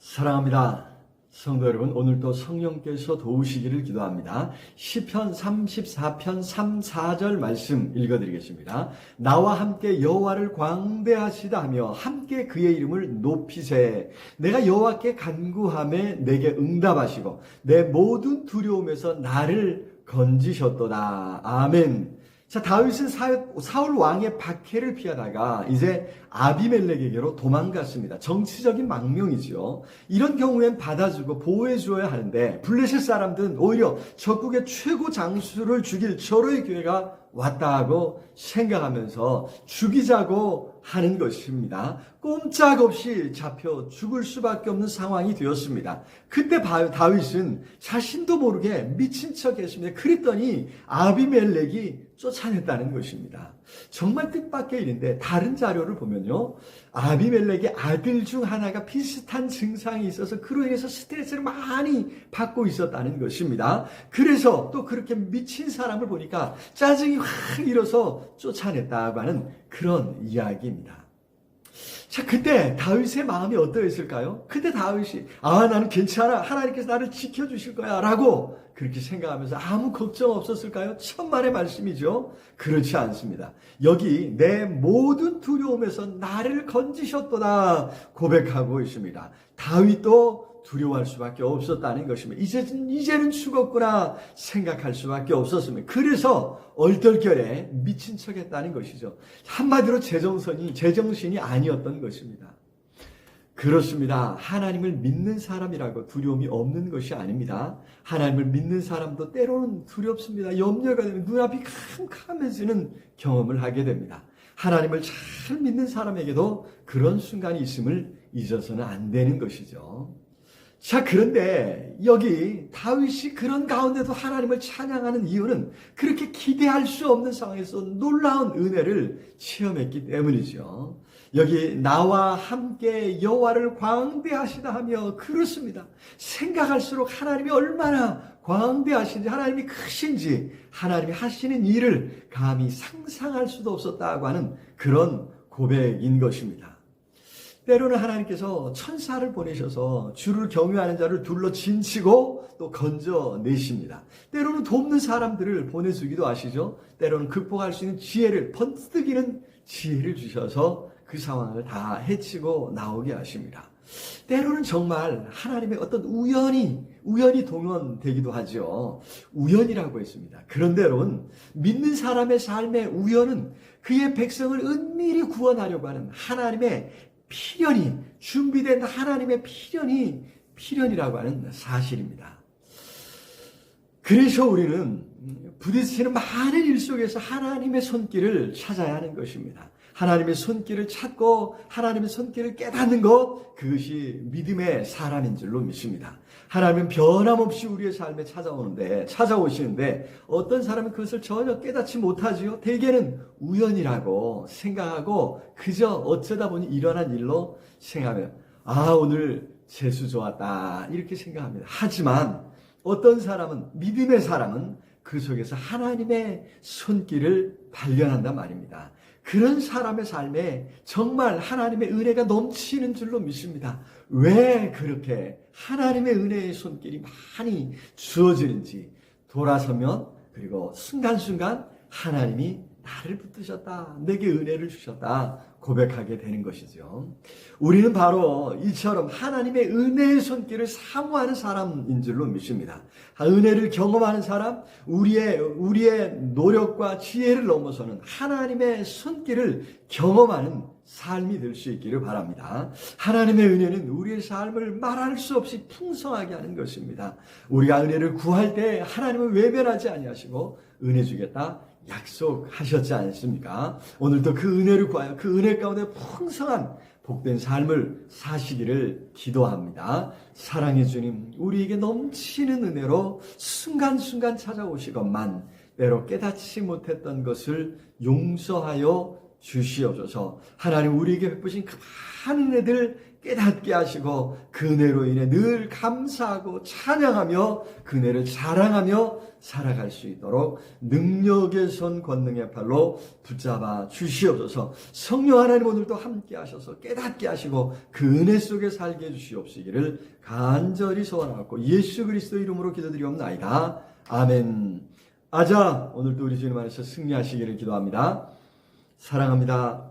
사랑합니다. 성도 여러분, 오늘도 성령께서 도우시기를 기도합니다. 시편 34편 3, 4절 말씀 읽어드리겠습니다. 나와 함께 여호와를 광대하시다 하며 함께 그의 이름을 높이세. 내가 여호와께 간구하매 내게 응답하시고 내 모든 두려움에서 나를 건지셨도다. 아멘. 자, 다윗은 사울 왕의 박해를 피하다가 이제 아비멜렉에게로 도망갔습니다. 정치적인 망명이죠. 이런 경우엔 받아주고 보호해줘야 하는데 블레셋 사람들은 오히려 적국의 최고 장수를 죽일 절호의 기회가 왔다고 생각하면서 죽이자고 하는 것입니다. 꼼짝없이 잡혀 죽을 수밖에 없는 상황이 되었습니다. 그때 다윗은 자신도 모르게 미친 척했습니다. 그랬더니 아비멜렉이 쫓아냈다는 것입니다. 정말 뜻밖의 일인데 다른 자료를 보면요, 아비멜렉의 아들 중 하나가 비슷한 증상이 있어서 그로 인해서 스트레스를 많이 받고 있었다는 것입니다. 그래서 또 그렇게 미친 사람을 보니까 짜증이 확 일어서 쫓아냈다고 하는 그런 이야기입니다. 자, 그때 다윗의 마음이 어떠했을까요? 그때 다윗이 나는 괜찮아, 하나님께서 나를 지켜주실 거야 라고 그렇게 생각하면서 아무 걱정 없었을까요? 천만의 말씀이죠. 그렇지 않습니다. 여기 내 모든 두려움에서 나를 건지셨도다 고백하고 있습니다. 다윗도 두려워할 수밖에 없었다는 것입니다. 이제는 죽었구나 생각할 수밖에 없었습니다. 그래서 얼떨결에 미친 척했다는 것이죠. 한마디로 제정신이 아니었던 것입니다. 그렇습니다. 하나님을 믿는 사람이라고 두려움이 없는 것이 아닙니다. 하나님을 믿는 사람도 때로는 두렵습니다. 염려가 되면 눈앞이 캄캄해지는 경험을 하게 됩니다. 하나님을 잘 믿는 사람에게도 그런 순간이 있음을 잊어서는 안 되는 것이죠. 자, 그런데 여기 다윗이 그런 가운데도 하나님을 찬양하는 이유는 그렇게 기대할 수 없는 상황에서 놀라운 은혜를 체험했기 때문이죠. 여기 나와 함께 여호와를 광대하시다 하며 그렇습니다. 생각할수록 하나님이 얼마나 광대하신지, 하나님이 크신지, 하나님이 하시는 일을 감히 상상할 수도 없었다고 하는 그런 고백인 것입니다. 때로는 하나님께서 천사를 보내셔서 주를 경외하는 자를 둘러 진치고 또 건져내십니다. 때로는 돕는 사람들을 보내주기도 하시죠. 때로는 극복할 수 있는 지혜를, 번뜩이는 지혜를 주셔서 그 상황을 다 헤치고 나오게 하십니다. 때로는 정말 하나님의 어떤 우연이 동원되기도 하죠. 우연이라고 했습니다. 그런데로는 믿는 사람의 삶의 우연은 그의 백성을 은밀히 구원하려고 하는 하나님의 필연이, 준비된 하나님의 필연이라고 하는 사실입니다. 그래서 우리는 부딪히는 많은 일 속에서 하나님의 손길을 찾아야 하는 것입니다. 하나님의 손길을 찾고 하나님의 손길을 깨닫는 것, 그것이 믿음의 사람인 줄로 믿습니다. 하나님은 변함없이 우리의 삶에 찾아오시는데 어떤 사람은 그것을 전혀 깨닫지 못하지요. 대개는 우연이라고 생각하고 그저 어쩌다 보니 일어난 일로 생각하면 오늘 재수 좋았다 이렇게 생각합니다. 하지만 어떤 사람은, 믿음의 사람은 그 속에서 하나님의 손길을 발견한단 말입니다. 그런 사람의 삶에 정말 하나님의 은혜가 넘치는 줄로 믿습니다. 왜 그렇게 하나님의 은혜의 손길이 많이 주어지는지 돌아서면, 그리고 순간순간 하나님이 나를 붙드셨다, 내게 은혜를 주셨다 고백하게 되는 것이죠. 우리는 바로 이처럼 하나님의 은혜의 손길을 사모하는 사람인 줄로 믿습니다. 은혜를 경험하는 사람, 우리의 노력과 지혜를 넘어서는 하나님의 손길을 경험하는 삶이 될 수 있기를 바랍니다. 하나님의 은혜는 우리의 삶을 말할 수 없이 풍성하게 하는 것입니다. 우리가 은혜를 구할 때 하나님은 외면하지 아니하시고 은혜 주겠다 약속하셨지 않습니까? 오늘도 그 은혜를 구하여 그 은혜 가운데 풍성한 복된 삶을 사시기를 기도합니다. 사랑의 주님, 우리에게 넘치는 은혜로 순간순간 찾아오시건만 때로 깨닫지 못했던 것을 용서하여 주시옵소서. 하나님, 우리에게 베푸신 그 많은 은혜들 깨닫게 하시고 그 은혜로 인해 늘 감사하고 찬양하며 그 은혜를 자랑하며 살아갈 수 있도록 능력의 손 권능의 팔로 붙잡아 주시옵소서. 성령 하나님 오늘도 함께 하셔서 깨닫게 하시고 그 은혜 속에 살게 해주시옵시기를 간절히 소원하고 예수 그리스도 이름으로 기도드리옵나이다. 아멘. 아자, 오늘도 우리 주님 안에서 승리하시기를 기도합니다. 사랑합니다.